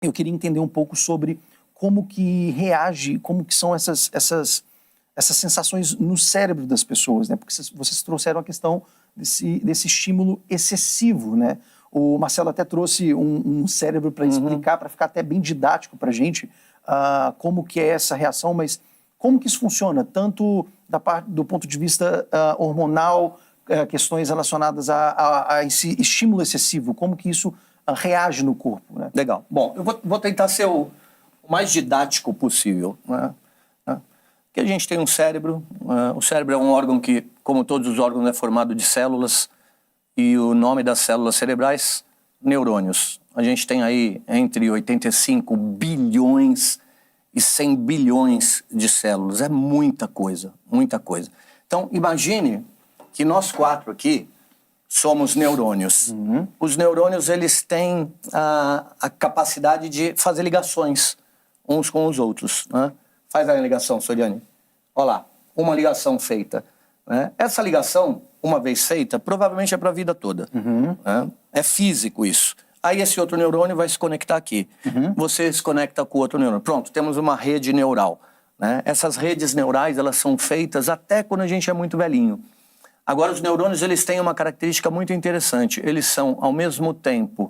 eu queria entender um pouco sobre como que reage, como que são essas sensações no cérebro das pessoas, né? Porque vocês trouxeram a questão desse estímulo excessivo, né? O Marcelo até trouxe um cérebro para explicar, para ficar até bem didático para a gente como que é essa reação, mas como que isso funciona, tanto do ponto de vista hormonal, questões relacionadas a esse estímulo excessivo, como que isso reage no corpo, né? Legal. Bom, eu vou tentar ser o mais didático possível, né? Porque a gente tem um cérebro, o cérebro é um órgão que, como todos os órgãos, é formado de células, e o nome das células cerebrais, neurônios. A gente tem aí entre 85 bilhões e 100 bilhões de células. É muita coisa, muita coisa. Então, imagine que nós 4 aqui somos neurônios. Os neurônios, eles têm a capacidade de fazer ligações uns com os outros, né? Faz a ligação, Soriani. Olha lá, uma ligação feita, né? Essa ligação, uma vez feita, provavelmente é para a vida toda. Né? É físico isso. Aí esse outro neurônio vai se conectar aqui. Você se conecta com o outro neurônio. Pronto, temos uma rede neural. Né? Essas redes neurais, elas são feitas até quando a gente é muito velhinho. Agora, os neurônios, eles têm uma característica muito interessante. Eles são, ao mesmo tempo,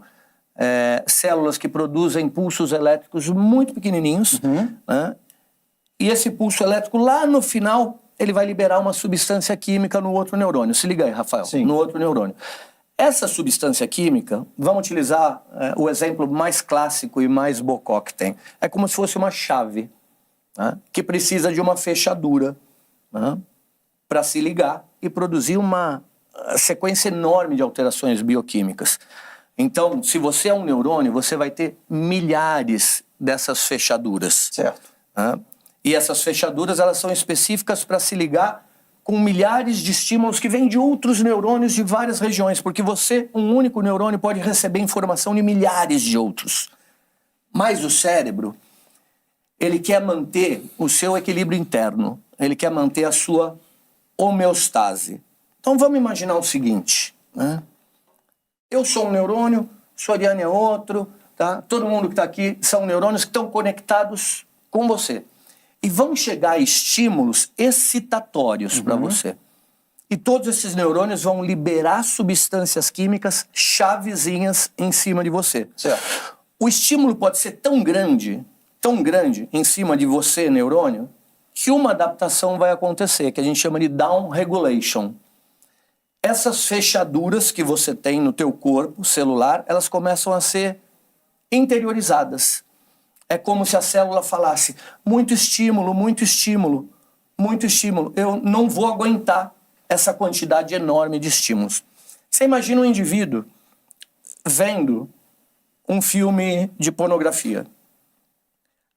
células que produzem pulsos elétricos muito pequenininhos, né? E esse pulso elétrico, lá no final, ele vai liberar uma substância química no outro neurônio. Se liga aí, Rafael. Sim. No outro neurônio. Essa substância química, vamos utilizar o exemplo mais clássico e mais bocó que tem. É como se fosse uma chave, né, que precisa de uma fechadura, né, para se ligar e produzir uma sequência enorme de alterações bioquímicas. Então, se você é um neurônio, você vai ter milhares dessas fechaduras. Certo. Né? E essas fechaduras, elas são específicas para se ligar com milhares de estímulos que vêm de outros neurônios de várias regiões, porque você, um único neurônio, pode receber informação de milhares de outros. Mas o cérebro, ele quer manter o seu equilíbrio interno, ele quer manter a sua homeostase. Então vamos imaginar o seguinte, né? Eu sou um neurônio, Soriani é outro, tá? Todo mundo que está aqui são neurônios que estão conectados com você. E vão chegar estímulos excitatórios para você. E todos esses neurônios vão liberar substâncias químicas chavezinhas em cima de você. Certo. O estímulo pode ser tão grande em cima de você, neurônio, que uma adaptação vai acontecer, que a gente chama de down regulation. Essas fechaduras que você tem no teu corpo celular, elas começam a ser interiorizadas. É como se a célula falasse, muito estímulo, muito estímulo, muito estímulo. Eu não vou aguentar essa quantidade enorme de estímulos. Você imagina um indivíduo vendo um filme de pornografia.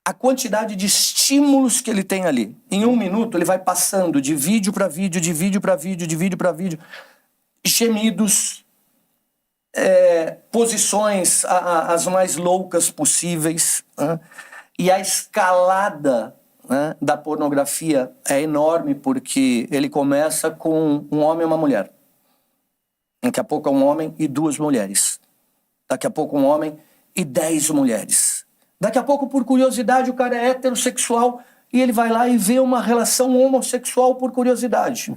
A quantidade de estímulos que ele tem ali. Em 1 minuto, ele vai passando de vídeo para vídeo, de vídeo para vídeo, de vídeo para vídeo. Gemidos, posições as mais loucas possíveis, né? E a escalada, né, da pornografia é enorme, porque ele começa com um homem e uma mulher. Daqui a pouco é um homem e 2 mulheres. Daqui a pouco um homem e 10 mulheres. Daqui a pouco, por curiosidade, o cara é heterossexual e ele vai lá e vê uma relação homossexual por curiosidade.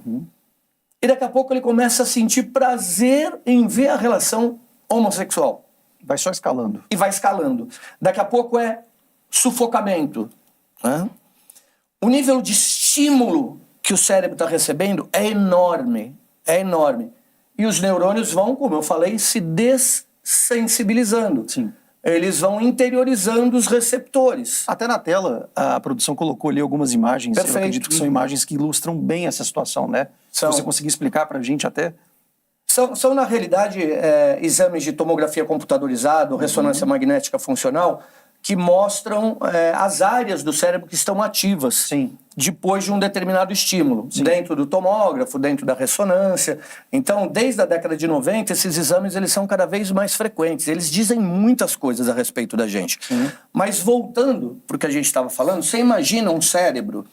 E daqui a pouco ele começa a sentir prazer em ver a relação homossexual. Vai só escalando. E vai escalando. Daqui a pouco é sufocamento. Né? O nível de estímulo que o cérebro está recebendo é enorme. É enorme. E os neurônios vão, como eu falei, se dessensibilizando. Sim. Eles vão interiorizando os receptores. Até na tela, a produção colocou ali algumas imagens. Perfeito. Eu acredito que são imagens que ilustram bem essa situação, né? São. Se você conseguir explicar pra gente até... São na realidade, exames de tomografia computadorizada, ressonância magnética funcional, que mostram as áreas do cérebro que estão ativas. Sim. Depois de um determinado estímulo, Sim. dentro do tomógrafo, dentro da ressonância. Então, desde a década de 90, esses exames eles são cada vez mais frequentes. Eles dizem muitas coisas a respeito da gente. Mas voltando para o que a gente estava falando, você imagina um cérebro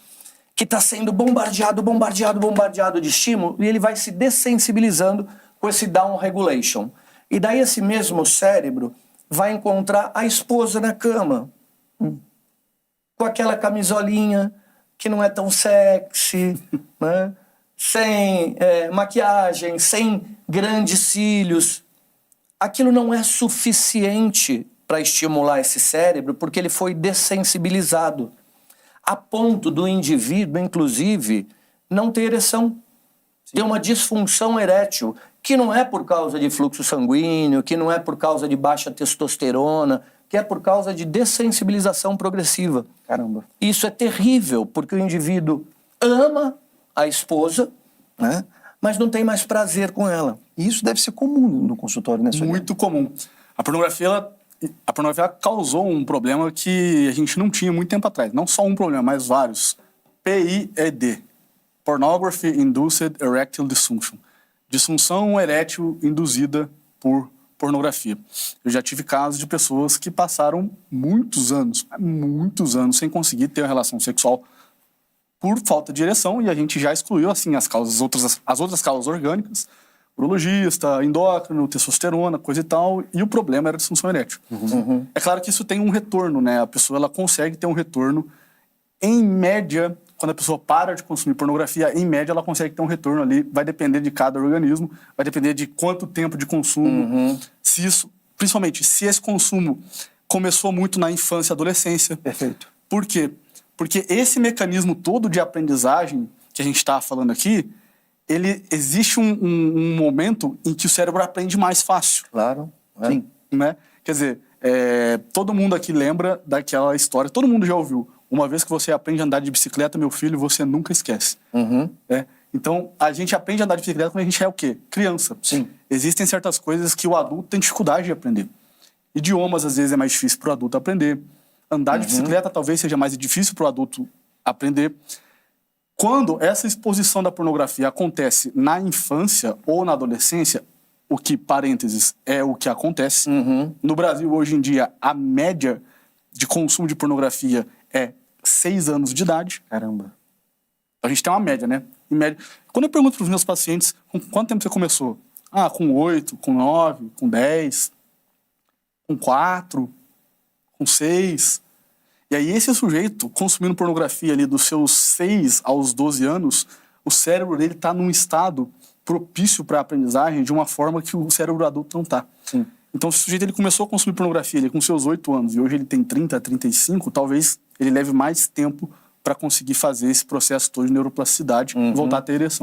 que está sendo bombardeado de estímulo e ele vai se dessensibilizando com esse down regulation. E daí esse mesmo cérebro vai encontrar a esposa na cama, com aquela camisolinha que não é tão sexy, né? Sem maquiagem, sem grandes cílios. Aquilo não é suficiente para estimular esse cérebro, porque ele foi dessensibilizado, a ponto do indivíduo, inclusive, não ter ereção. Ter uma disfunção erétil, que não é por causa de fluxo sanguíneo, que não é por causa de baixa testosterona, que é por causa de dessensibilização progressiva. Caramba. Isso é terrível, porque o indivíduo ama a esposa, né, mas não tem mais prazer com ela. E isso deve ser comum no consultório, né, Sônia? Muito comum. A pornografia causou um problema que a gente não tinha muito tempo atrás. Não só um problema, mas vários. PIED. Pornography Induced Erectile Dysfunction. Disfunção erétil induzida por pornografia. Eu já tive casos de pessoas que passaram muitos anos sem conseguir ter uma relação sexual por falta de ereção, e a gente já excluiu assim as outras causas orgânicas, urologista, endócrino, testosterona, coisa e tal, e o problema era a disfunção erétil. É claro que isso tem um retorno, né? A pessoa ela consegue ter um retorno, em média, quando a pessoa para de consumir pornografia, em média ela consegue ter um retorno ali, vai depender de cada organismo, vai depender de quanto tempo de consumo, se isso, principalmente se esse consumo começou muito na infância e adolescência. Perfeito. Por quê? Porque esse mecanismo todo de aprendizagem que a gente está falando aqui, existe um momento em que o cérebro aprende mais fácil. Claro. Sim. Né? Quer dizer, todo mundo aqui lembra daquela história, todo mundo já ouviu. Uma vez que você aprende a andar de bicicleta, meu filho, você nunca esquece. Então, a gente aprende a andar de bicicleta quando a gente é o quê? Criança. Sim. Existem certas coisas que o adulto tem dificuldade de aprender. Idiomas, às vezes, é mais difícil para o adulto aprender. Andar de bicicleta talvez seja mais difícil para o adulto aprender. Quando essa exposição da pornografia acontece na infância ou na adolescência, o que, parênteses, é o que acontece. No Brasil, hoje em dia, a média de consumo de pornografia é 6 anos de idade. Caramba. A gente tem uma média, né? Em média. Quando eu pergunto para os meus pacientes, com quanto tempo você começou? Ah, com 8, com 9, com 10, com 4, com 6. E aí esse sujeito, consumindo pornografia ali dos seus 6 aos 12 anos, o cérebro dele está num estado propício para a aprendizagem de uma forma que o cérebro adulto não está. Então, se o sujeito ele começou a consumir pornografia ali com seus 8 anos e hoje ele tem 30, 35, talvez ele leve mais tempo para conseguir fazer esse processo todo de neuroplasticidade e voltar a ter ereção.